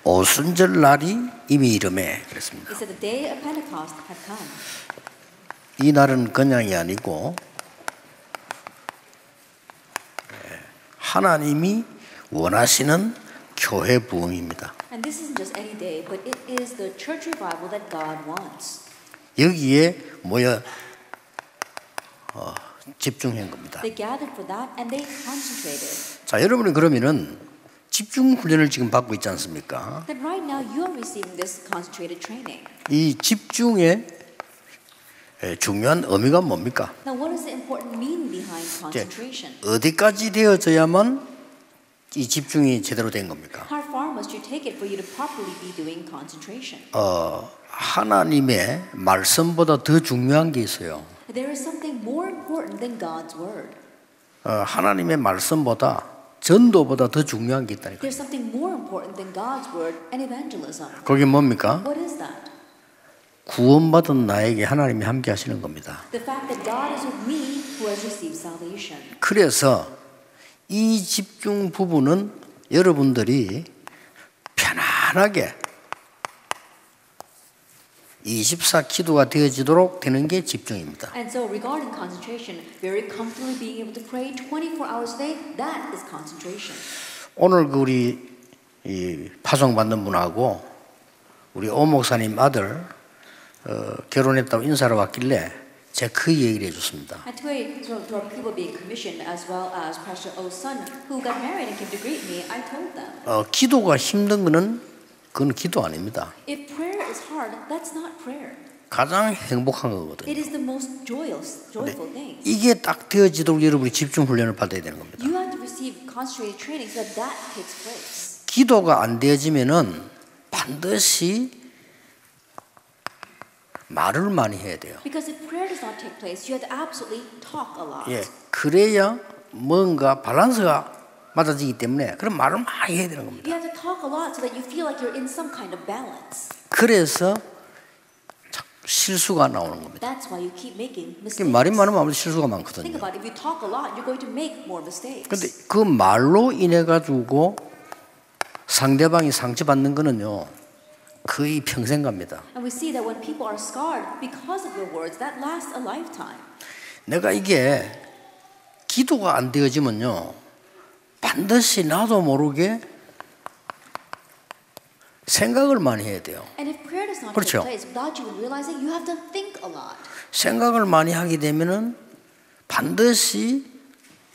오순절 날이 이미 이르매 그랬습니다. He said the day of Pentecost had come. 이 날은 그냥이 아니고 하나님이 원하시는 교회 부흥입니다. And this isn't just any day, but it is the church revival that God wants. 여기에 모여 집중한 겁니다. They gathered for that and they concentrated. 자, 여러분이 그러면은 집중 훈련을 지금 받고 있지 않습니까? Then right now you are receiving this concentrated training. 이 집중의 중요한 의미가 뭡니까? Now what is the important meaning behind concentration? 어디까지 되어져야만 이 집중이 제대로 된 겁니까? How far must you take it for you to properly be doing concentration? 하나님의 말씀보다 더 중요한 게 있어요. There is something more important than God's word. 하나님의 말씀보다 전도보다 더 중요한 게 있다니까요. There's something more important than God's word and evangelism. 그게 뭡니까? What is that? 구원받은 나에게 하나님이 함께 하시는 겁니다. The fact that God is with me who has received salvation. 그래서 이 집중 부분은 여러분들이 편안하게 24 기도가 되어지도록 되는 게 집중입니다. And so regarding concentration, very comfortably being able to pray 24 hours a day, that is concentration. 오늘 그 우리 이 파송 받는 분하고 우리 오 목사님 아들 결혼했다고 인사를 왔길래 제가 그 얘기를 해줬습니다. And today, to our people being commissioned, as well as Pastor O's son, who got married and came to greet me, I told them. 기도가 힘든 거는 그건 기도 아닙니다. If prayer is hard, that's not prayer. 가장 행복한 거거든요. It is the most joyful thing. 이게 딱 되어지도록 여러분이 집중 훈련을 받아야 되는 겁니다. You have to receive concentrated training so that that takes place. 기도가 안 되어지면은 반드시 말을 많이 해야 돼요. Because if prayer does not take place, you have to absolutely talk a lot. 예, 그래야 뭔가 밸런스가 맞아지기 때문에 그런 말을 많이 해야 되는 겁니다. You have to talk a lot so that you feel like you're in some kind of balance. 그래서 실수가 나오는 겁니다. That's why you keep making mistakes. 말이 많으면 아무래도 실수가 Think 많거든요. about it. If you talk a lot, you're going to make more mistakes. 근데 그 말로 인해 가지고 상대방이 상처받는 거는요 거의 평생 갑니다. And we see that when people are scarred because of your words, that lasts a lifetime. 내가 이게 기도가 안 되어지면요 반드시 나도 모르게 생각을 많이 해야 돼요. And if prayer does not 그렇죠. take place without you realizing, you have to think a lot. 생각을 많이 하게 되면은 반드시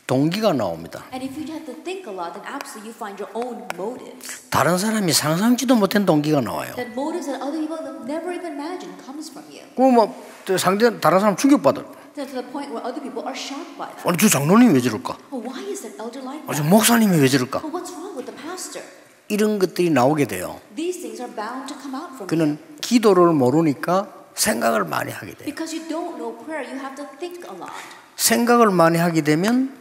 동기가 나옵니다. And if you have to think a lot, then absolutely you find your own motives. 다른 사람이 상상지도 못한 동기가 나와요. That motives that other people have never even imagined comes from you. 그뭐 상대 다른 사람 충격받아. To the point where other people are shocked by that. 아니 저 장로님이 왜 저럴까? Well, why is that elder like 저 that? 목사님이 왜 저럴까? Well, what's wrong with the pastor? 이런 것들이 나오게 돼요. These things are bound to come out from you. 그는 기도를 모르니까 생각을 많이 하게 돼요. Because you don't know prayer, you have to think a lot. 생각을 많이 하게 되면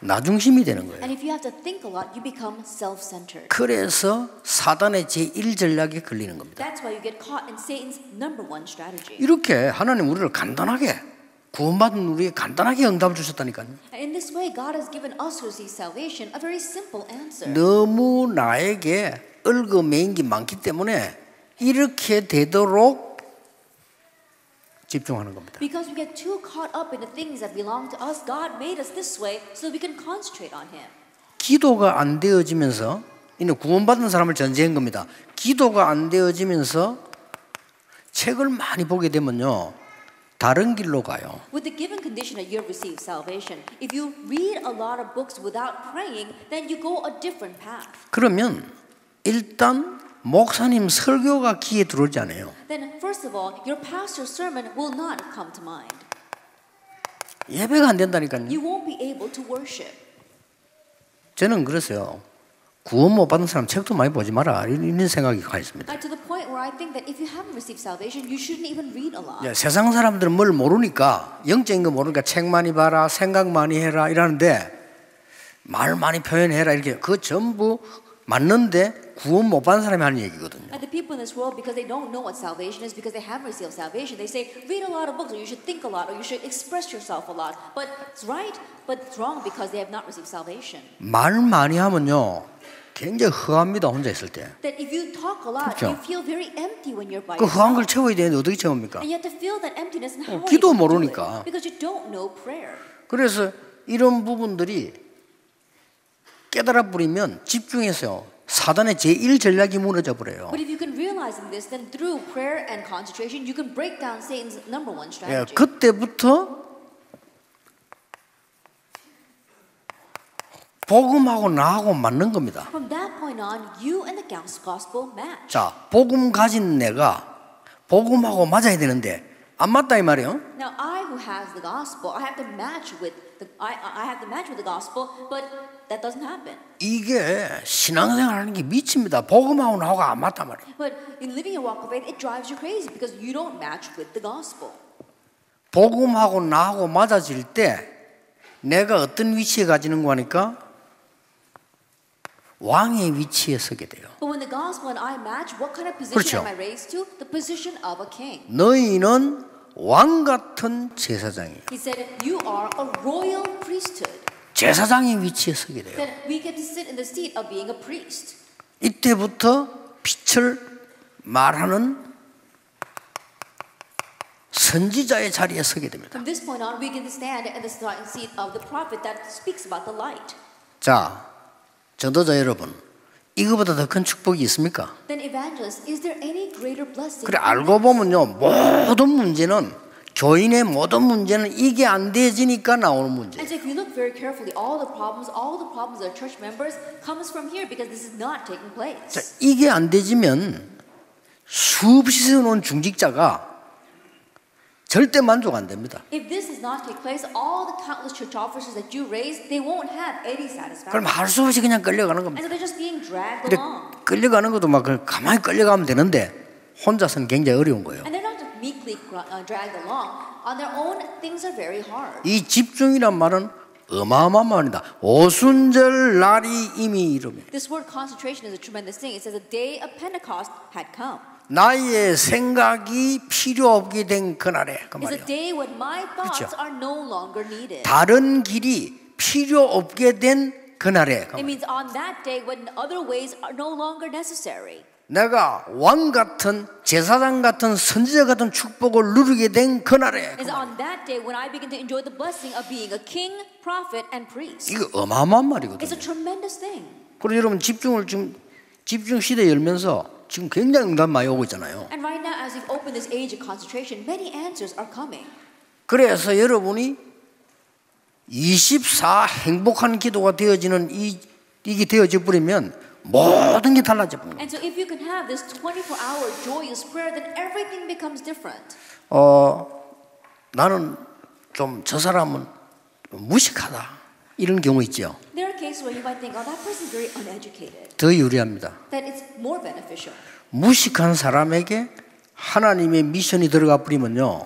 나중심이 되는 거예요. And if you have to think a lot, you become self-centered. 그래서 사단의 제1전략에 걸리는 겁니다. That's why you get caught in Satan's number one strategy. 이렇게 하나님 우리를 간단하게 구원받은 우리에게 간단하게 응답을 주셨다니까요. And in this way, God has given us who receive salvation a very simple answer. 너무 나에게 얽어매인 게 많기 때문에 이렇게 되도록 집중하는 겁니다. Because we get too caught up in the things that belong to us, God made us this way so we can concentrate on Him. 기도가 안 되어지면서 이는 구원받은 사람을 전제한 겁니다. 기도가 안 되어지면서 책을 많이 보게 되면요 다른 길로 가요. With the given condition that you have received salvation, if you read a lot of books without praying, then you go a different path. 그러면 일단 목사님 설교가 귀에 들어오지 않아요. Then first of all, your pastor's sermon will not come to mind. 예배가 안 된다니까요. You won't be able to worship. 저는 그랬어요. 구원 못 받은 사람 책도 많이 보지 마라 이런 생각이 가 있습니다. To the point where I think that if you haven't received salvation, you shouldn't even read a lot. 세상 사람들은 뭘 모르니까 영적인 거 모르니까 책 많이 봐라 생각 많이 해라 이러는데 말 많이 표현해라 이렇게 그 전부 맞는데 구원 못 받은 사람이 하는 얘기거든요. And the people in this world, because they don't know what salvation is, because they haven't received salvation, they say read a lot of books, or you should think a lot, or you should express yourself a lot. But it's right, but it's wrong because they have not received salvation. 말 많이 하면요 굉장히 허합니다. 혼자 있을 때. That if you talk a lot, 그렇죠. you feel very empty when you're by 그 허한 걸 yourself. 채워야 되는데 어떻게 채웁니까? And you have to feel that emptiness. And how are you 기도 going to do 모르니까. it? Because you don't know prayer. 그래서 이런 부분들이 깨달아 버리면 집중해서요. 사단의 제1 전략이 무너져 버려요. But if you can realize this, then through prayer and concentration, you can break down Satan's number one 예, strategy. 그때부터 복음하고 나하고 맞는 겁니다. From that point on, you and the gospel match. 자, 복음 가진 내가 복음하고 맞아야 되는데 안 맞다 이 말이에요. Now, I who has the gospel, I have to match with I have to match with the gospel, but that doesn't happen. 이게 신앙생활하는 게 미칩니다. 복음하고 나하고 안 맞단 말이에요. But in living your walk of faith, it drives you crazy because you don't match with the gospel. 복음하고 나하고 맞아질 때 내가 어떤 위치에 가지는 거니까 왕의 위치에 서게 돼요. But when the gospel and I match, what kind of 그렇죠. position am I raised to? The position of a king. 너희는 왕 같은 제사장이에요. He said, you are a royal priesthood. 제사장의 위치에 서게 돼요. That we get to sit in the seat of being a priest. 이때부터 빛을 말하는 선지자의 자리에 서게 됩니다. From this point on, we get to stand at the seat of the prophet that speaks about the light. 자, 전도자 여러분, 이거보다 더 큰 축복이 있습니까? Then evangelist, is there any greater blessing? 그래 알고 보면요, 모든 문제는 교인의 모든 문제는 이게 안 되지니까 나오는 문제. And so if you look very carefully, all the problems of the church members comes from here because this is not taking 자, place. 이게 안 되지면 수없이 세워놓은 중직자가 절대 만족 안 됩니다. If this does not take place, all the countless church officers that you raise, they won't have any 그럼 satisfaction. 할 수 없이 그냥 끌려가는 And 겁니다. so they're just being dragged 근데 along. 끌려가는 것도 막 가만히 끌려가면 되는데 혼자서는 굉장히 어려운 거예요. And they're not just meekly dragged along. On their own, things are very hard. 이 집중이란 말은 어마어마한 말이다. 오순절 날이 이미 이르며 This word concentration is a tremendous thing. It says the day of Pentecost had come. 나의 생각이 필요 없게 된 그날에 그 It's a 말이에요. day when my thoughts 그렇죠. are no longer needed. 다른 길이 필요 없게 된 그날에 그 It means on that day when other ways are no longer necessary. 내가 왕 같은 제사장 같은 선지자 같은 축복을 누리게 된 그날에 그 It's 말이에요. on that day when I begin to enjoy the blessing of being a king, prophet, and priest. 이거 어마어마한 It's 말이거든요. a tremendous thing. 그리고 여러분 집중 시대 열면서 지금 굉장히 응답 많이 오고 있잖아요. And right now, as we've opened this age of concentration, many answers are coming. 그래서 여러분이 24 행복한 기도가 되어지는 이게 되어져 버리면 모든 게 달라져 버립니다. And so if you can have this 24-hour joyous prayer, then everything becomes different. 나는 좀 저 사람은 무식하다 이런 경우 있죠. There are cases where you might think, oh, that person is very uneducated. 더 유리합니다. That it's more beneficial. 무식한 사람에게 하나님의 미션이 들어가 버리면요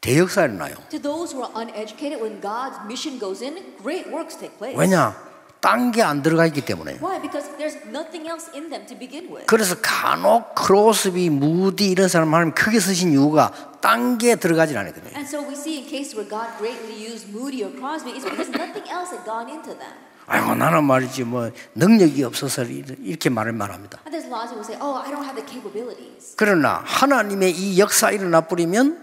대역사가 일어나요. To those who are uneducated, when God's mission goes in, great works take place. 왜냐? 딴 게 안 들어가 있기 때문에. Why? Because there's nothing else in them to begin with. 그래서 간혹 크로스비, 무디 이런 사람 하나님 크게 쓰신 이유가 딴 게 들어가질 않거든요. And so we see in cases where God greatly used Moody or Crosby, it's because nothing else had gone into them. 아이고 나는 말이지 뭐 능력이 없어서 이렇게 말합니다. And there's lots of people who say, oh, I don't have the capabilities. 그러나 하나님의 이 역사 일어나 버리면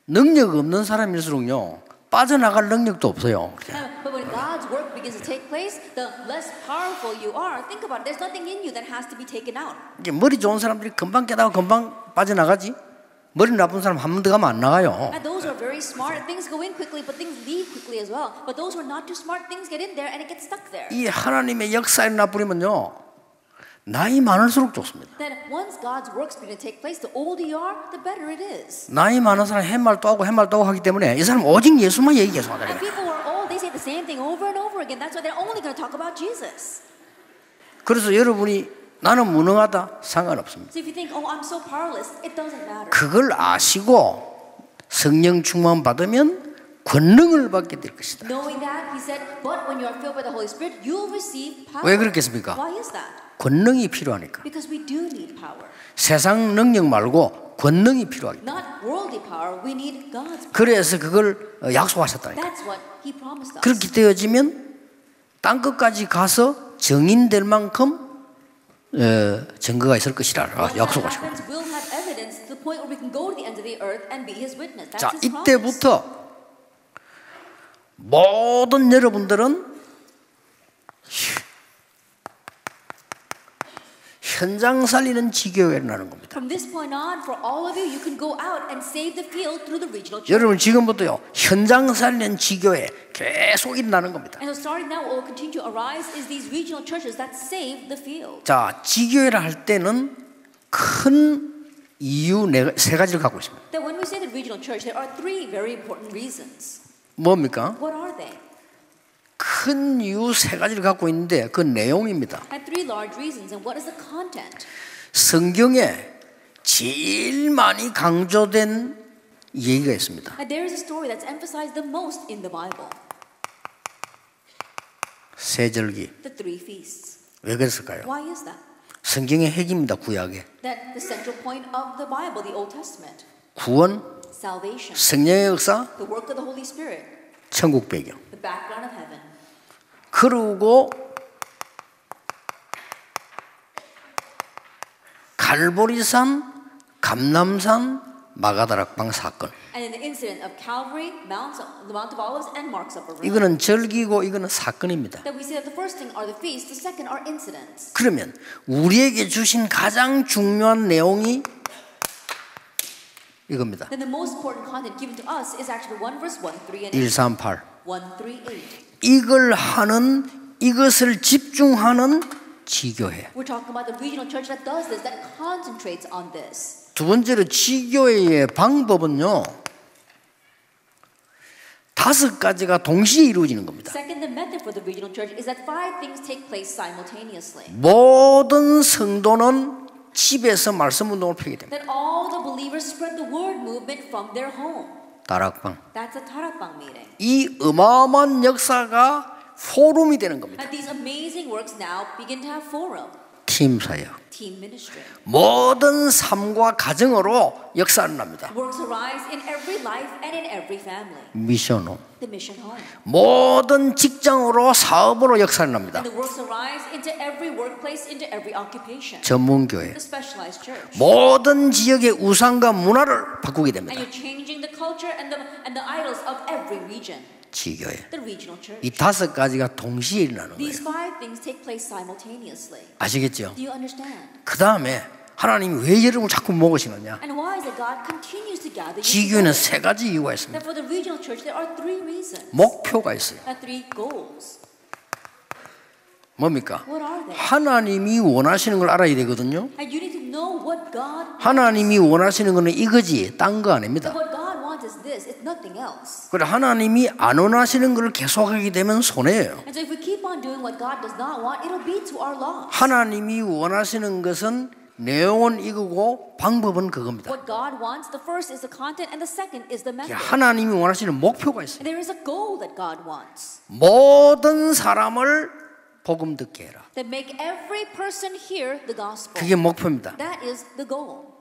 능력 없는 사람일수록요 빠져나갈 능력도 없어요. But when God's work begins to take place, the less powerful you are. Think about it. There's nothing in you that has to be taken out. 이게 머리 좋은 사람들이 금방 깨다가 금방 빠져나가지. 머리 나쁜 사람 한 번 더 가면 안 나가요. And those who are very smart, things go in quickly, but things leave quickly as well. But those who are not too smart, things get in there and it gets stuck there. 이 하나님의 역사 일어나 버리면요 나이 많을수록 좋습니다. Then once God's works begin to take place, the older you are, the better it is. 나이 많은 사람 햇말도 하고 햇말도 하고 하기 때문에 이 사람 오직 예수만 얘기 계속 And 하잖아요. people who are old, they say the same thing over and over again. That's why they're only going to talk about Jesus. 그래서 여러분이 나는 무능하다 상관없습니다. So if you think, oh, I'm so powerless, it doesn't matter. 그걸 아시고 성령 충만 받으면 권능을 받게 될 것이다. Knowing that, he said, but when you are filled by the Holy Spirit, you will receive power. 왜 그렇겠습니까? Why is that? 권능이 필요하니까. Because we do need power. 세상 능력 말고 권능이 필요하다. Not worldly power, we need God's power. 그래서 그걸 약속하셨다니까. That's what he promised us. 그렇게 되어지면 땅 끝까지 가서 정인될 만큼 증거가 있을 것이라 Once that 약속하시고. happens, we'll have evidence to the point where we can go to the ends of the earth and be His witness. That's 자, His promise. 이때부터 모든 여러분들은 현장 살리는 지교회가 일어나는 겁니다. From this point on, for all of you, you can go out and save the field through the regional church. 여러분 지금부터요 현장 살리는 지교회 계속 일어나는 겁니다. And so starting now, what will continue to arise is these regional churches that save the field. 자, 지교회를 할 때는 큰 이유 세 가지를 갖고 있습니다. That when we say the regional church, there are three very important reasons. 뭡니까? What are they? 큰 이유 세 가지를 갖고 있는데 그 내용입니다. And three large reasons. And what is the content? 성경에 제일 많이 강조된 얘기가 있습니다. And there is a story that's emphasized the most in the Bible. 세절기. The three feasts. 왜 그랬을까요? Why is that? 성경의 핵입니다. 구약에. That the central point of the Bible, the Old Testament. 구원, Salvation. 성령의 역사, The work of the Holy Spirit. 천국 배경. The background of heaven. 그리고 갈보리산, 감람산, 마가다락방 사건. And in the incident of Calvary, the Mount of Olives, and Mark's Upper Room. 이거는 절기고 이거는 사건입니다. That we see that the first thing are the feasts, the second are incidents. 그러면 우리에게 주신 가장 중요한 내용이 이겁니다. Then the most important content given to us is actually 1 verse 1, 3, and 8. 138. 1, 3, 8. 이것을 집중하는 지교회. We're talking about the regional church that does this, that concentrates on this. 두 번째로 지교회의 방법은요. 5가지가 동시에 이루어지는 겁니다. Second, the method for the regional church is that 5 things take place simultaneously. 모든 성도는 집에서 말씀 운동을 펴게 됩니다. That all the believers spread the word movement from their home. 다락방. That's a tarakbang meeting. 이 어마어마한 역사가 포럼이 되는 겁니다. And these amazing works now begin to have forum. 팀 사역. Team ministry. 모든 삶과 가정으로 역사를 납니다. Works arise in every life and in every family. 미션홈. The mission home. 모든 직장으로 사업으로 역사를 납니다. And the works arise into every workplace, into every occupation. 전문교회. The specialized church. 모든 지역의 우상과 문화를 바꾸게 됩니다. And you're changing the culture and the idols of every region. 지교회. The regional church. 이 5가지가 동시에 일어나는 These 거예요. 5 things take place simultaneously. 아시겠죠? Do you understand? 그 다음에 하나님이 왜 여러분을 자꾸 모으시느냐? And why is it God continues to gather you 지교회는 together? 3가지 이유가 있습니다. That for the regional church there are 3 reasons. 목표가 있어요. There are 3 goals. 뭡니까? What are they? 하나님이 원하시는 걸 알아야 되거든요. And you need to know what God 하나님이 원하시는 거는 이거지 딴 거 아닙니다. What God wants is this. It's nothing else. 그래 하나님이 안 원하시는 걸 계속하게 되면 손해예요. And so if we keep on doing what God does not want, it'll be to our loss. 하나님이 원하시는 것은 내용은 이거고 방법은 그겁니다. What God wants, the first is the content and the second is the method. 하나님이 원하시는 목표가 있어요. And there is a goal that God wants. 모든 사람을 복음 듣게 해라. That make every person hear the gospel. 그게 목표입니다. That is the goal.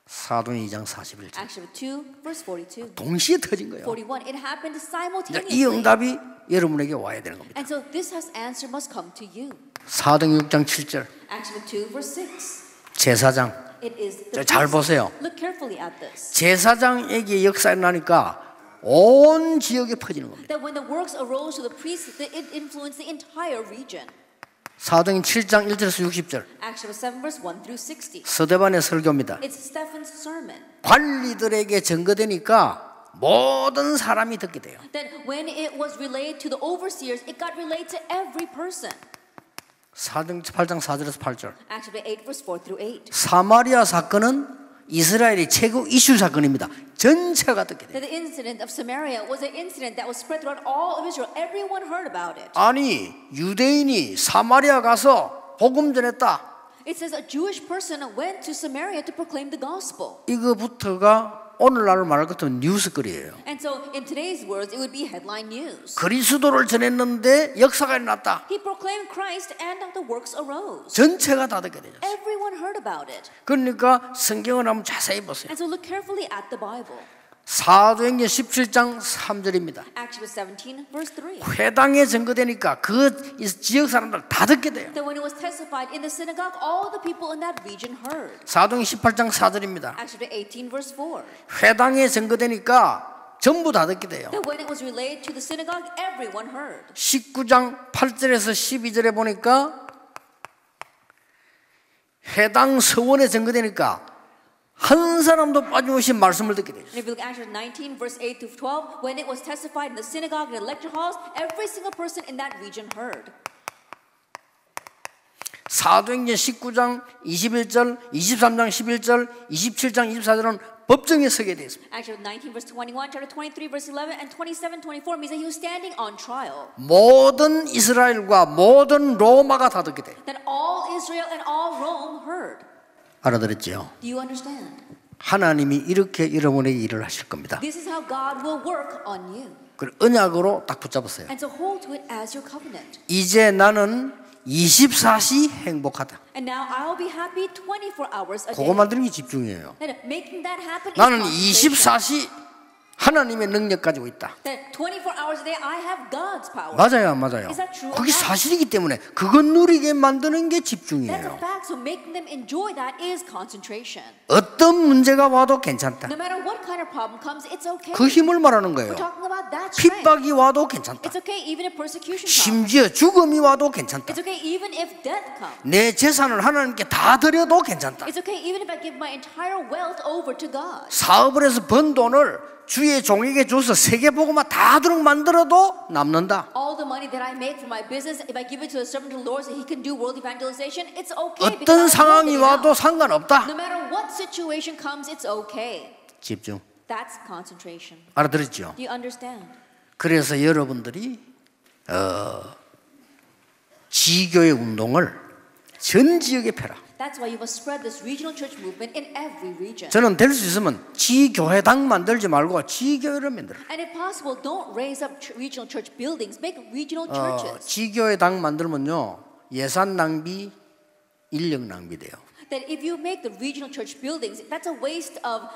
사도행 2장 41절. Acts 2 verse 42. 동시에 터진 거예요. 41. It happened 이 simultaneously. 응답이 여러분에게 와야 되는 겁니다. And so this has answer must come to you. 사도행 6장 7절. Acts 2 verse 6. 제사장. It is the 잘 priest. 보세요. Look carefully at this. 제사장에게 역사가 나니까 온 지역에 퍼지는 겁니다. That when the works arose to the priests, it influenced the entire region. 사도행 7장 1절에서 60절. Acts 7 verse 1 through 60. 스데반의 설교입니다. It's Stephen's sermon. 관리들에게 전거되니까 모든 사람이 듣게 돼요. That when it was relayed to the overseers, it got relayed to every person. 사도행 8장 4절에서 8절. Acts 8 verse 4 through 8. 사마리아 사건은 이스라엘의 최고 이슈 사건입니다. 전체가 듣게 돼요. That the incident of Samaria was an incident that was spread throughout all of Israel. Everyone heard about it. 아니 유대인이 사마리아 가서 복음 전했다. It says a Jewish person went to Samaria to proclaim the gospel. 이거부터가 오늘날 말할 것 같은 뉴스거리예요. And so in today's words, it would be headline news. 그리스도를 전했는데 역사가 일어났다. He proclaimed Christ and the works arose. 전체가 다 듣게 되죠. Everyone heard about it. 그러니까 성경을 한번 자세히 보세요. And so look carefully at the Bible. 사도행전 17장 3절입니다. Acts 17, verse 3. 회당에 증거되니까 그 지역 사람들 다 듣게 돼요. That when it was testified in the synagogue, all the people in that region heard. 사도행전 18장 4절입니다. Acts 18, verse 4. 회당에 증거되니까 전부 다 듣게 돼요. That when it was relayed to the synagogue, everyone heard. 19장 8절에서 12절에 보니까 회당 서원에 증거되니까 한 사람도 빠짐없이 말씀을 듣게 되죠. And if you look at Acts 19, verse 8 to 12, when it was testified in the synagogue and the lecture halls, every single person in that region heard. 사도행전 19장 21절, 23장 11절, 27장 24절은 법정에 서게 되어 있습니다. Acts 19, verse 21, chapter 23, verse 11, and 27, 24 means that he was standing on trial. 모든 이스라엘과 모든 로마가 다 듣게 돼요. That all Israel and all Rome heard. 알아들었죠? Do you understand? 하나님이 이렇게 여러분에게 일을 하실 겁니다. This is how God will work on you. 그리고 언약으로 딱 붙잡으세요. And to hold to it as your covenant. 이제 나는 24시 행복하다. And now I will be happy 24 hours a day. 그거 만드는 게 집중이에요. That making that happen 나는 is concentration. 24시 하나님의 능력 가지고 있다. That 24 hours a day I have God's power. 맞아요, 안 맞아요? Is that true or 그게 not? 사실이기 때문에 그것 누리게 만드는 게 That's a 집중이에요. fact. So making them enjoy that is concentration. 어떤 문제가 와도 괜찮다. No matter what kind of problem comes, it's okay. 그 힘을 말하는 거예요. We're talking about that strength. 핍박이 와도 괜찮다. It's okay even if persecution comes. 심지어 죽음이 와도 괜찮다. It's okay even if death comes. 내 재산을 하나님께 다 드려도 괜찮다. It's okay even if I give my entire wealth over to God. 사업을 해서 번 돈을 주의 종에게 줘서 세계복음화 다 하도록 만들어도 남는다. All the money that I make from my business, if I give it to the servant of the Lord so he can do world evangelization, it's okay. 어떤 상황이 No 와도 상관없다. matter what situation comes, it's okay. 집중. That's concentration. 알아들었죠? Do you understand? 그래서 여러분들이 지교의 운동을 전 지역에 펴라. That's why you must spread this regional church movement in every region. 저는 될 수 있으면 지교회당 만들지 말고 지교회를 만들어. And if possible, don't raise up regional church buildings. Make regional churches. 지교회당 만들면요 예산 낭비, 인력 낭비 돼요. That if you make the regional church buildings, that's a waste of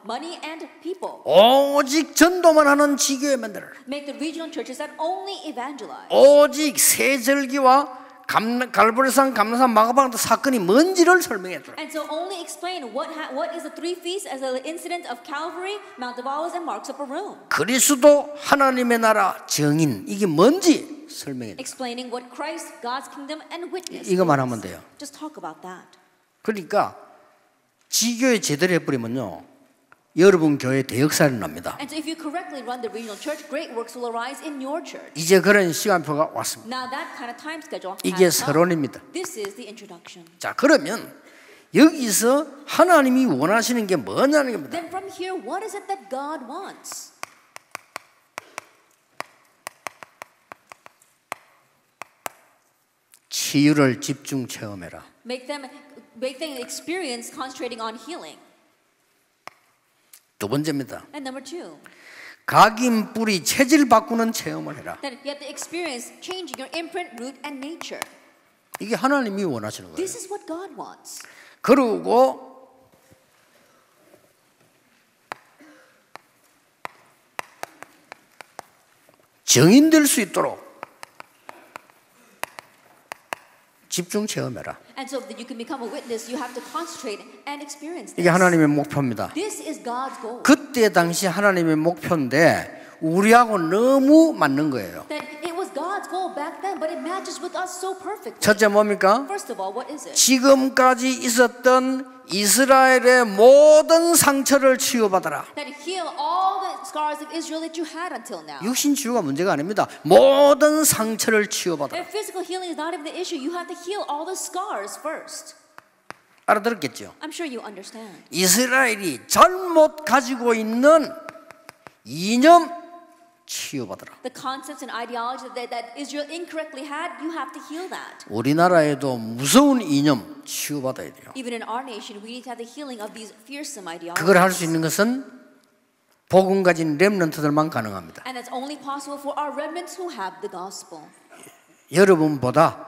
money and people. 오직 전도만 하는 지교회 만들어. Make the regional churches that only evangelize. 오직 세절기와 갈보리산, 감람산, 마가방 사건이 뭔지를 설명해 주라. And so only explain what is the three feasts as the incident of Calvary, Mount of Olives, and Mark's Upper Room. 그리스도 하나님의 나라 정인 이게 뭔지 설명해 주라. Explaining what Christ, God's kingdom, and witness. 이거만 하면 돼요. Just talk about that. 그러니까 지교회 제대로 해버리면요 여러분 교회 대역사를 납니다. And so if you correctly run the regional church, great works will arise in your church. 이제 그런 시간표가 왔습니다. Now that kind of time schedule 이게 has come. 서론입니다. This is the introduction. 자 그러면 여기서 하나님이 원하시는 게 뭐냐는 겁니다. Then from here, what is it that God wants? 치유를 집중 체험해라. Make them experience concentrating on healing. 두 번째입니다. And number two, 각인 뿌리 체질 바꾸는 체험을 해라. that you have to experience changing your imprint, root, and nature. 이게 하나님이 원하시는 거예요. This is what God wants. 그리고 정인될 수 있도록 집중 체험해라. And so that you can become a witness, you have to concentrate and experience this. 이게 하나님의 목표입니다. This is God's goal. 그때 당시 하나님의 목표인데 우리하고 너무 맞는 거예요. That it was God's goal back then, but it matches with us so perfectly. 첫째 뭡니까? First of all, what is it? 지금까지 있었던 이스라엘의 모든 상처를 치유받아라. That heal all the scars of Israel that you had until now. 육신 치유가 문제가 아닙니다. 모든 상처를 치유받아라. And physical healing is not even the issue. You have to heal all the scars first. 알아들었겠죠? I'm sure you understand. 이스라엘이 잘못 가지고 있는 이념 치유받아라. The concepts and ideologies that Israel incorrectly had, you have to heal that. 우리나라에도 무서운 이념 치유받아야 돼요. Even in our nation, we need to have the healing of these fearsome ideologies. 그걸 할 수 있는 것은 복음 가진 렘넌트들만 가능합니다. And it's only possible for our remnants who have the gospel. 여러분보다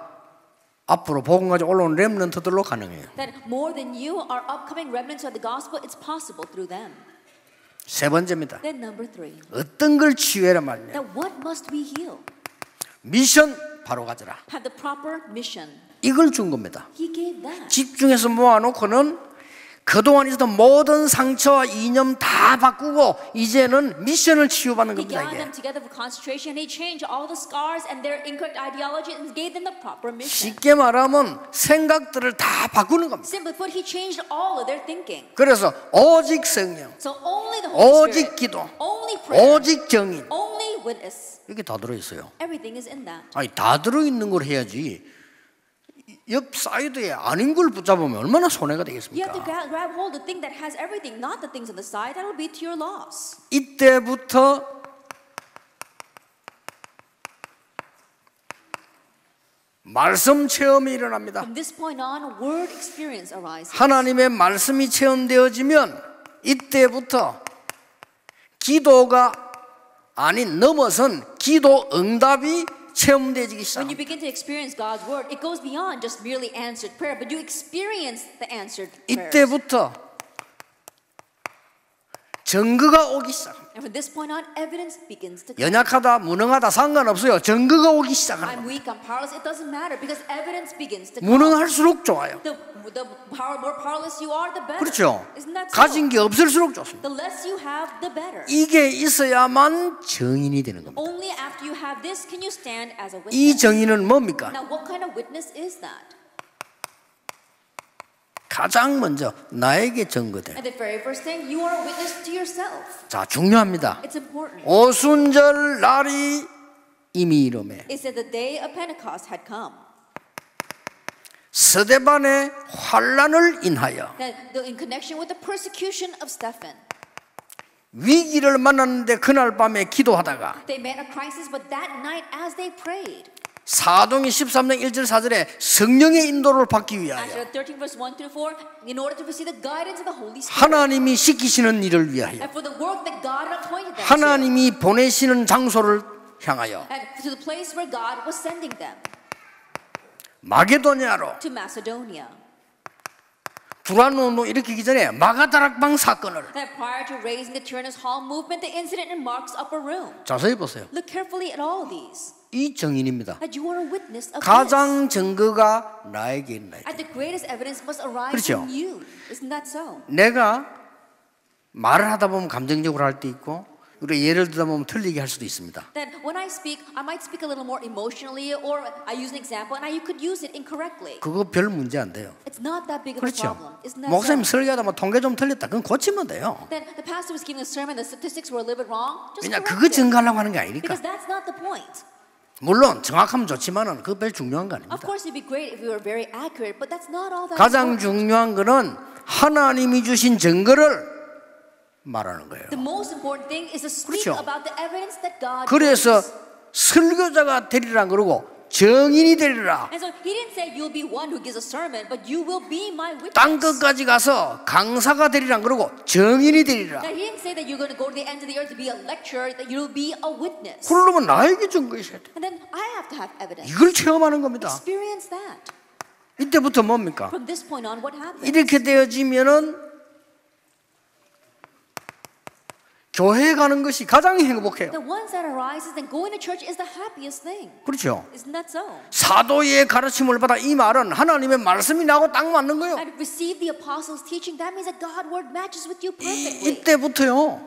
앞으로 복음 가지고 올라온 렘넌트들로 가능해요. That more than you, our upcoming remnants of the gospel, it's possible through them. 세 번째입니다. Then number 3. 어떤 걸 치유해라 말이냐. That what must we heal? 미션 바로 가져라. Have the proper mission. 이걸 준 겁니다. He gave that. 집중해서 모아놓고는 그동안 있었던 모든 상처와 이념 다 바꾸고 이제는 미션을 치유받는 He 겁니다. gathered 이게 them together for concentration. He changed all the scars and their incorrect ideology and gave them the proper mission. 쉽게 말하면 생각들을 다 바꾸는 겁니다. Simply put, he changed all of their thinking. 그래서 오직 성령, So only the Holy 오직 Spirit, 기도, only prayer, 오직 정인 only witness. 이게 다 들어있어요. Everything is in that. 아니 다 들어있는 걸 해야지. 옆 사이드에 아닌 걸 붙잡으면 얼마나 손해가 You have to 되겠습니까? grab hold of the thing that has everything, not the things on the side. That will be to your loss. 이때부터 말씀 체험이 일어납니다. From this point on, word experience arises. 하나님의 말씀이 체험되어지면 이때부터 기도가 아닌 넘어선 기도 응답이 체험되기 When 시작합니다. you begin to experience God's word, it goes beyond just merely answered prayer, but you experience the answered prayers. 이때부터 증거가 오기 시작합니다. And from this point on, evidence begins to come. 연약하다, 무능하다 상관없어요. 증거가 오기 시작합니다. I'm weak, I'm powerless. It doesn't matter because evidence begins to come. 무능할수록 좋아요. The more powerless you are, the better. 그렇죠. Isn't that so? 가진 게 없을수록 좋습니다. The less you have, the better. 이게 있어야만 증인이 되는 겁니다. Only after you have this can you stand as a 이 witness. 증인은 뭡니까? Now, what kind of witness is that? 가장 먼저 나에게 증거돼. And the very first thing, you are a witness to yourself. 자, 중요합니다. It's important. 오순절 날이 이미 이름에 It said the day of Pentecost had come. 스데반의 환란을 인하여 That in connection with the persecution of Stephen, 위기를 만났는데 그날 밤에 기도하다가 they met a crisis, but that night as they prayed, 사도행 13장 1절 4절에 성령의 인도를 받기 위하여 Acts 13 verse 1 through 4, in order to receive the guidance of the Holy Spirit, 하나님이 시키시는 일을 위하여 and for the work that God had appointed them to, 하나님이 보내시는 장소를 향하여 and to the place where God was sending them, 마게도냐로 to Macedonia. 두란노 일으키기 전에 마가다락방 사건을 That prior to raising the Tyrannus Hall movement, the incident in Mark's upper room. 자세히 보세요. Look carefully at all these. 이 증인입니다. That you are a witness of this. 가장 증거가 나에게 있나요? And the greatest evidence must arise 그렇죠. from you. Isn't that so? 내가 말을 하다 보면 감정적으로 할 때 있고 우리 예를 들다 보면 틀리게 할 수도 있습니다. That when I speak, I might speak a little more emotionally, or I use an example, and you could use it incorrectly. 그거 별 문제 안 돼요. It's not that big of a 그렇죠. problem. Isn't that 목사님 so? 설교하다 뭐 통계 좀 틀렸다. 그건 고치면 돼요. Then the pastor was giving a sermon, the statistics were a little bit wrong. Just 왜냐 correct 그거 it. 증거하려고 하는 게 아니니까. Because that's not the point. 물론 정확하면 좋지만은 그거 별 중요한 거 Of 아닙니다. course, it'd be great if we were very accurate, but that's not all that 가장 important. 중요한 거는 하나님이 주신 증거를 말하는 거예요. The most important thing is to speak 그렇죠. about the evidence that God 그래서 gives. 설교자가 되리란 그러고 정인이 되리라. And so he didn't say you'll be one who gives a sermon, but you will be my witness. 땅 끝까지 가서 강사가 되리란 그러고 정인이 되리라. Now, he didn't say that you're going to go to the end of the earth to be a lecturer, that you'll be a witness. 그러면 나에게 증거 있어야 돼. And then I have to have evidence. 이걸 체험하는 겁니다. Experience that. 이때부터 뭡니까? From this point on, what happens? 이렇게 되어지면은 교회에 가는 것이 가장 행복해요. The ones that arises and going to church is the happiest thing. 그렇죠. Isn't that so? 사도의 가르침을 받아 이 말은 하나님의 말씀이 나하고 딱 맞는 거예요. And receive the apostles' teaching. That means that God's word matches with you perfectly. 이때부터요.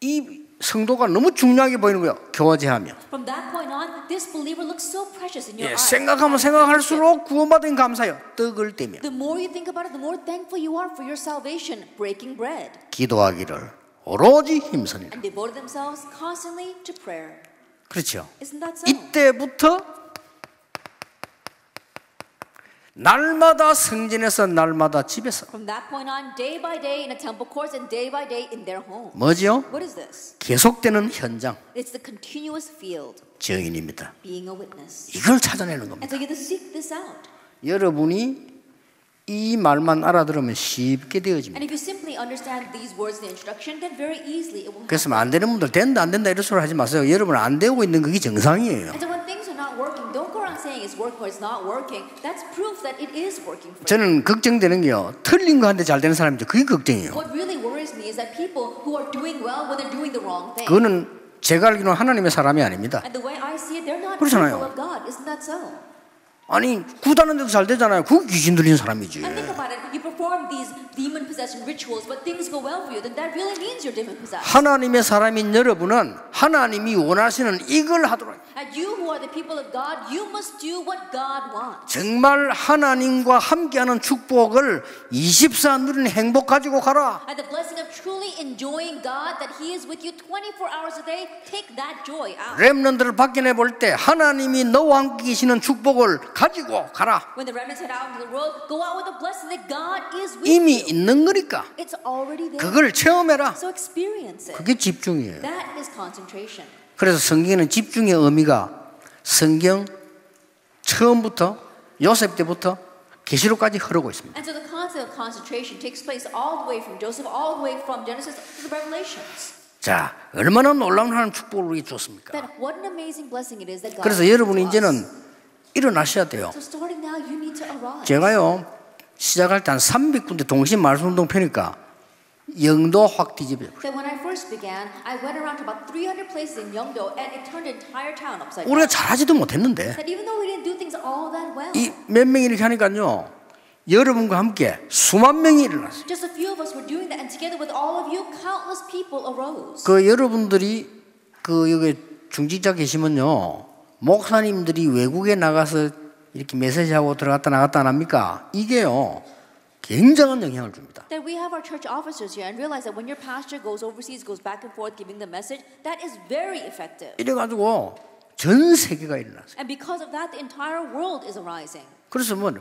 이 성도가 너무 중요하게 보이는 거예요. 교제하며. From that point on, this believer looks so precious in your eyes. 생각하면 생각할수록 구원받은 감사요. 떡을 떼며 The more you think about it, the more thankful you are for your salvation, breaking bread, 기도하기를 오로지 힘쓰니라. and devoted themselves constantly to prayer. 그렇죠. Isn't that so? 이때부터 날마다 성전에서 날마다 집에서 From that point on, day by day in the temple courts and day by day in their home. 뭐지요? What is this? 계속되는 현장 It's the continuous field, 증인입니다. being a witness. 이걸 찾아내는 And 겁니다. so you have to seek this out. 여러분이 이 말만 알아들으면 쉽게 되어집니다. And if you simply understand these words in the introduction, then very easily it will happen. 그래서 안 되는 분들 된다 안 된다 이런 소리 하지 마세요. 여러분 안 되고 있는 그게 정상이에요. And so when things are not working, don't go around saying it's working or it's not working. That's proof that it is working for you. 저는 걱정되는 게요. 틀린 거 한데 잘 되는 사람이죠. 그게 걱정이에요. What really worries me is that people who are doing well when they're doing the wrong thing. 그거는 제가 알기로는 하나님의 사람이 아닙니다. And the way I see it, they're not 그렇잖아요. people of God. Isn't that so? 아니 구다는데도 잘 되잖아요. 그거 귀신 들린 사람이지. And think about it. You perform these demon possession rituals, but things go well for you. Then that really means you're demon possessed. 하나님의 사람인 여러분은 하나님이 원하시는 이걸 하도록. And you who are the people of God, you must do what God wants. 정말 하나님과 함께하는 축복을 24 누리는 행복 가지고 가라. And the blessing of truly enjoying God, that He is with you 24 hours a day, take that joy out. 렘넌트를 밖에 볼 때 하나님이 너와 함께 계시는 축복을 가지고 가라. When the remnants head out into the world, go out with the blessing that God is with 이미 you. 있는 거니까 It's already there. 그걸 체험해라. So experience it. 그게 집중이에요. That is concentration. 그래서 성경에는 집중의 의미가 성경 처음부터 요셉 때부터 계시록까지 흐르고 있습니다. And so the concept of concentration takes place all the way from Joseph, all the way from Genesis to the Revelations. 자, 얼마나 놀라운 하나님 축복을 우리에게 줬습니까? That what an amazing blessing it is that God 그래서 has 여러분이 given to us. 이제는 일어나셔야 돼요. So starting now, you need to arise. 제가요 시작할 때 한 300군데 동시 말씀운동 펴니까 영도 확 뒤집어요. That when I first began, I went around to about 300 places in Yeongdo, and it turned the entire town upside down. 우리가 잘하지도 못했는데 That even though we didn't do things all that well, 이 몇 명이 이렇게 하니까요 여러분과 함께 수만 명이 일어났어요. just a few of us were doing that, and together with all of you, countless people arose. 그 여러분들이 그 여기 중직자 계시면요 목사님들이 외국에 나가서 이렇게 메시지하고 들어갔다 나갔다 안 합니까? 이게요 굉장한 영향을 줍니다. That we have our church officers here and realize that when your pastor goes overseas, goes back and forth giving the message, that is very effective. 이래가지고 전 세계가 일어났어요. And because of that, the entire world is arising. 그래서 뭐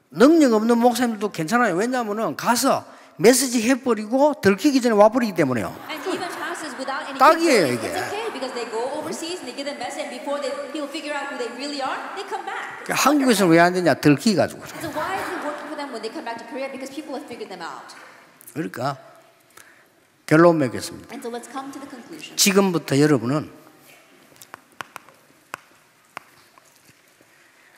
능력 없는 목사님들도 괜찮아요. 왜냐하면은 가서 메시지 해버리고 들키기 전에 와버리기 때문에요. And even pastors without any 딱이에요, capability, 이게. it's okay because they go overseas and they give them message, and before people figure out who they really are, they come back. 한국에서는 왜 안 되냐? 들키 가지고. So why is it working for them when they come back to Korea? Because people have figured them out. 그러니까 결론 맺겠습니다. And so let's come to the conclusion. 지금부터 여러분은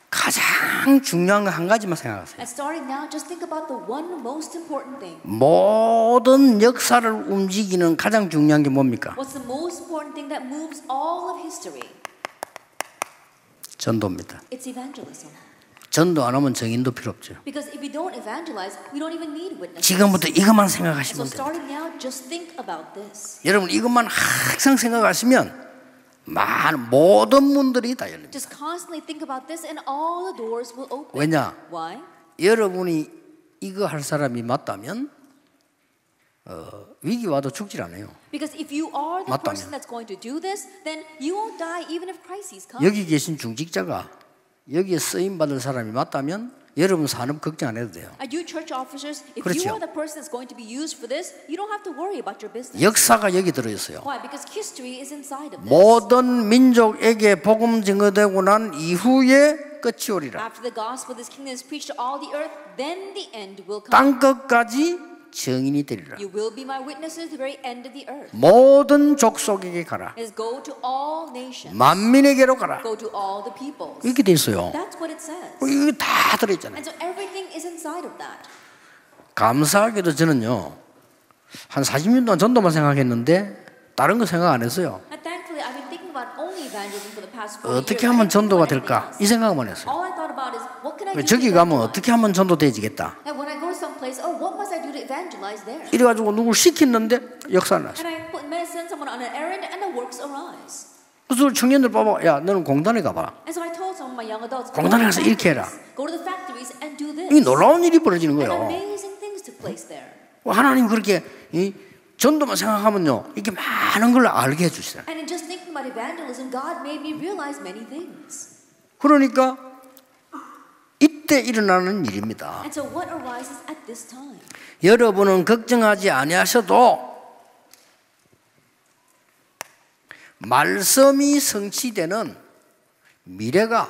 가장 중요한 거 한 가지만 생각하세요. And starting now, just think about the one most important thing. 모든 역사를 움직이는 가장 중요한 게 뭡니까? What's the most important thing that moves all of history? 전도입니다. It's evangelism. 전도 안 하면 정인도 필요 없죠. Because if we don't evangelize, we don't even need witnesses. 지금부터 이것만 And so 생각하시면 돼요. starting now, just think about this. 여러분 이것만 항상 생각하시면 많은 모든 문들이 다 열립니다. Just constantly think about this and all the doors will open. 왜냐? Why? 여러분이 이거 할 사람이 맞다면 위기 와도 죽질 않아요. Because if you are the 맞다면. person that's going to do this, then you won't die even if crises come. 여기 계신 중직자가 여기에 쓰임 받을 사람이 맞다면 여러분 산업 걱정 안 해도 돼요. And you church officers, if 그렇죠. you are the person that's going to be used for this, you don't have to worry about your business. 역사가 여기 들어 있어요. Why? Because history is inside of this. 모든 민족에게 복음 증거되고 난 이후에 끝이 오리라. After the gospel of this kingdom is preached to all the earth, then the end will come. 땅 끝까지 증인이 되리라. You will be my witnesses to the very end of the earth. 모든 족속에게 가라. Is go to all nations. 만민에게로 가라. Go to all the peoples. 이렇게 돼 있어요. That's what it says. 이거 다 들어 있잖아요. And so everything is inside of that. 감사하게도 저는요 한 40년 동안 전도만 생각했는데 다른 거 생각 안 했어요. And thankfully, I've been thinking about only evangelism for the past 40 years. 어떻게 하면 I didn't 전도가 think about 될까 anything 이 else. 생각만 했어요. All I thought about is what can I do to 저기 가면 evangelize? 어떻게 하면 전도 되지겠다. And when I go to some place, oh, what must I do to evangelize there? 이래가지고 누굴 시켰는데 역사 났어요. And I send someone on an errand, and the works arise. 그래서 청년들 봐봐, 야 너는 공단에 가봐. And so I told some of my young adults, 공단에 가서 이렇게 해라. go to the factories and do this. 이 놀라운 일이 벌어지는 And 거예요. amazing things took place there. 하나님 그렇게 이 전도만 생각하면요 이렇게 많은 걸 알게 해주시잖아요. And in just thinking about evangelism, God made me realize many things. 그러니까 이때 일어나는 일입니다. And so what arises at this time? 여러분은 걱정하지 아니하셔도 말씀이 성취되는 미래가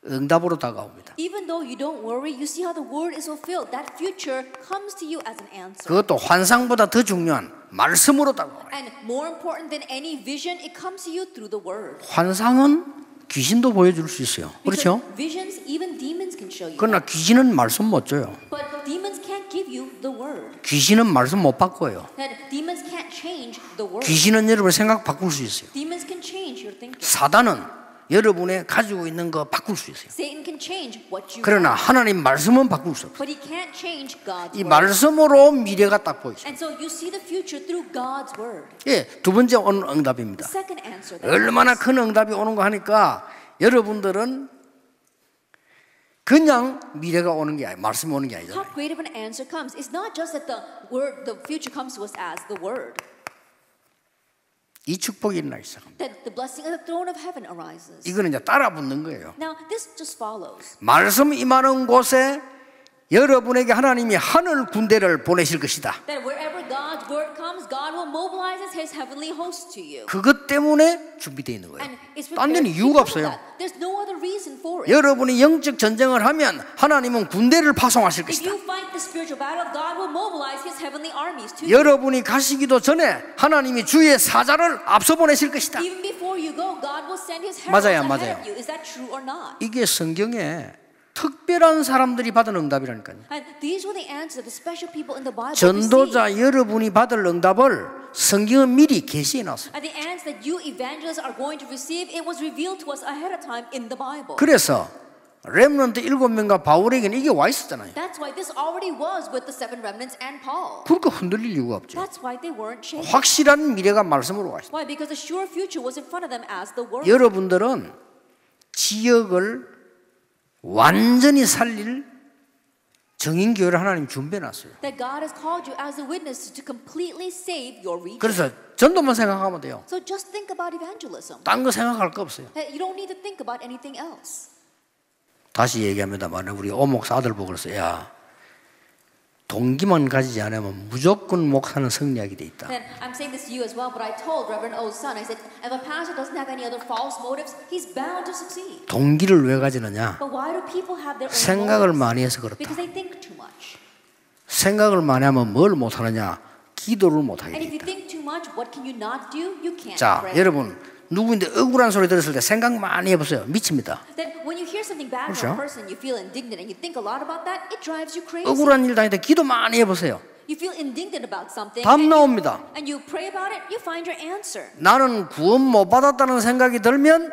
응답으로 다가옵니다. Even though you don't worry, you see how the word is fulfilled. That future comes to you as an answer. 그것도 환상보다 더 중요한 말씀으로 다가와요. And more important than any vision, it comes to you through the word. 환상은 귀신도 보여줄 수 있어요. Because 그렇죠? visions, even demons can show you. 그러나 귀신은 말씀 못 줘요. But demons demons can't give you the word. 귀신은 말씀 못 바꿔요. That demons can't change the word. 귀신은 여러분의 생각 바꿀 수 있어요. Demons can change your thinking. 사단은 여러분의 가지고 있는 거 바꿀 수 있어요. Satan can change what you 그러나 have. 하나님 말씀은 바꿀 수 없어요. But he can't change God's 이 word. 말씀으로 미래가 딱 보이죠. And so you see the future through God's word. 예, 두 번째 오는 응답입니다. The second answer. that 얼마나 comes. 큰 응답이 오는 거 하니까 여러분들은 그냥 미래가 오는 게 아니에요. 말씀이 오는 게 How 아니잖아요. great of an answer comes. It's not just that the word, the future comes to us as the word. 이 축복이 일어나기 시작합니다. That the blessing of the throne of heaven arises. 이거는 이제 따라 붙는 거예요. Now this just follows. 말씀 임하는 곳에 여러분에게 하나님이 하늘 군대를 보내실 것이다. That wherever God's word comes, God will mobilize His heavenly host to you. 그것 때문에 준비되어 있는 거예요. And it's 딴 prepared 데는 이유가 because of 없어요. that. There's no other reason for it. 여러분이 영적 전쟁을 하면 하나님은 군대를 파송하실 If 것이다. you fight the spiritual battle, God will mobilize His heavenly armies to you. 여러분이 가시기도 전에 하나님이 주의 사자를 앞서 보내실 것이다. Even before you go, God will send His heralds 맞아요, ahead 맞아요. of you. Is that true or not? 이게 성경에 특별한 사람들이 받은 응답이라니까요. And these were the answers of the special people in the Bible. 전도자 여러분이 받을 응답을 성경은 미리 계시해 놨어요. And the answer that you evangelists are going to receive, it was revealed to us ahead of time in the Bible. 그래서 렘넌트 7명과 바울에게는 이게 와 있었잖아요. That's why this already was with the seven remnants and Paul. 그러니까 흔들릴 이유가 없죠. That's why they weren't shaken. 확실한 미래가 말씀으로 와 있어요. Why? Because the sure future was in front of them as the word. 여러분들은 지역을 완전히 살릴 정인교회를 하나님 준비해놨어요. That God has called you as a witness to completely save your region. 그래서 전도만 생각하면 돼요. So just think about evangelism. 딴 거 생각할 거 없어요. That you don't need to think about anything else. 다시 얘기합니다만 우리 오목사 아들 보고 그랬어요. 야, 동기만 가지지 않으면 무조건 목사는 승리하게 돼 있다. And I'm saying this to you as well, but I told Reverend O's son, I said, if a pastor doesn't have any other false motives, he's bound to succeed. 동기를 왜 가지느냐? But why do people have their own 생각을 motives? 많이 해서 그렇다. Because they think too much. 생각을 많이 하면 뭘 못하느냐? 기도를 못하게 And 돼 if you 있다. think too much, what can you not do? You can't 자, pray. 여러분 누구인데 억울한 소리 들었을 때 생각 많이 해보세요. 미칩니다. Then when you hear something bad 그렇죠? from a person, you feel indignant and you think a lot about that, it drives you crazy. 억울한 일 당할 때 기도 많이 해보세요. You feel indignant about something 답 and 나옵니다. you pray about it, you find your answer. 나는 구원 못 받았다는 생각이 들면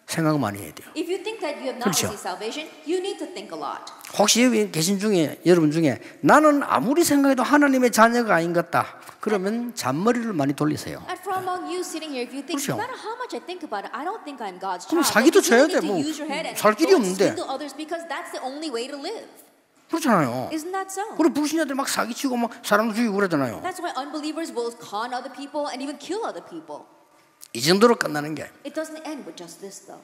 생각 많이 해야 돼요. If you think that you have not 그렇죠. received salvation, you need to think a lot. 혹시 여기 계신 중에 여러분 중에 나는 아무리 생각해도 하나님의 자녀가 아닌 것 같다. 그러면 잔머리를 많이 돌리세요. And for among you sitting here, if you think, 그렇죠. no matter how much I think about it, I don't think I'm God's 그럼 child. 사기도 then you 쳐야 really 돼. need to 뭐 use your head and 살 길이 don't 없는데. speak to others because that's the only way to live. 그렇잖아요. Isn't that so? 그리고 불신자들 막 사기치고 막 사람 죽이고 그러잖아요. That's why unbelievers will con other people and even kill other people. 이 정도로 끝나는 게 It doesn't end with just this though.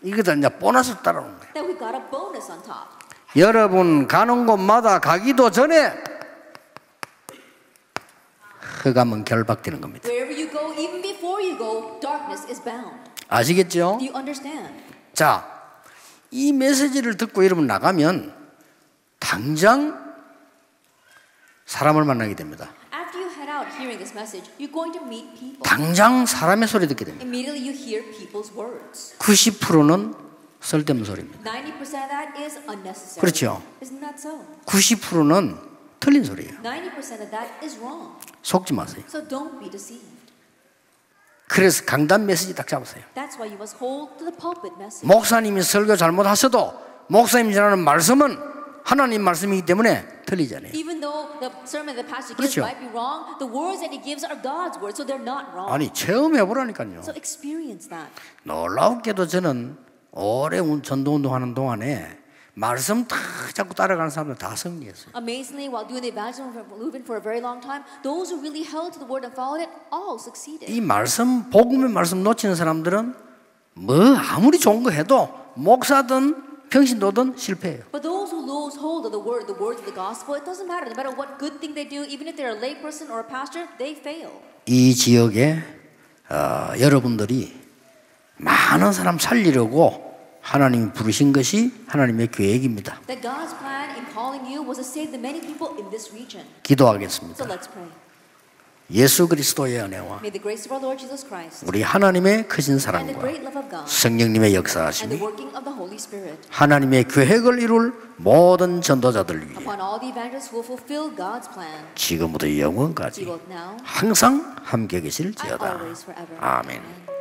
이거다 이제 보너스 따라오는 거예요. That we got a bonus on top. 여러분 가는 곳마다 가기도 전에 흑암은 결박되는 겁니다. Wherever you go, even before you go, darkness is bound. 아시겠죠? Do you understand? 자, 이 메시지를 듣고 여러분 나가면 당장 사람을 만나게 됩니다. After you head out hearing this message, you're going to meet people. 당장 사람의 소리 듣게 됩니다. Immediately you hear people's words. 90%는 쓸데없는 소리입니다. 90% of that is unnecessary. 그렇죠. Isn't that so? 90%는 틀린 소리예요. 90% of that is wrong. 속지 마세요. So don't be deceived. 그래서 강단 메시지 딱 잡으세요. That's why you must hold to the pulpit message. 목사님이 설교 잘못하셔도 목사님이 전하는 말씀은 하나님 말씀이기 때문에 틀리지 않아요. Even though the sermon the pastor gives 그렇죠. might be wrong, the words that he gives are God's words, so they're not wrong. 아니 체험해보라니까요. So experience that. 놀랍게도 저는 오래 전도운동 하는 동안에 말씀 다 자꾸 따라가는 사람들 다 승리했어요. Amazingly, while doing the evangelism movement for a very long time, those who really held to the word and followed it all succeeded. 이 말씀 복음의 말씀 놓치는 사람들은 뭐 아무리 좋은 거 해도 목사든 평신도든 실패해요. But those who lose hold of the words of the gospel, it doesn't matter. No matter what good thing they do, even if they're a lay person or a pastor, they fail. 이 지역에 여러분들이 많은 사람 살리려고 하나님이 부르신 것이 하나님의 계획입니다. That God's plan in calling you was to save the many people in this region. 기도하겠습니다. So let's pray. 예수 그리스도의 은혜와 May the grace of our Lord Jesus Christ 우리 하나님의 크신 and the 사랑과 great love of God 성령님의 and the 역사하심이 working of the Holy Spirit 하나님의 계획을 이룰 모든 전도자들 위해 upon all the evangelists who will fulfill God's plan, 지금부터 be 영원까지 both now 항상 함께 and 계실지어다. always forever. 아멘. Amen.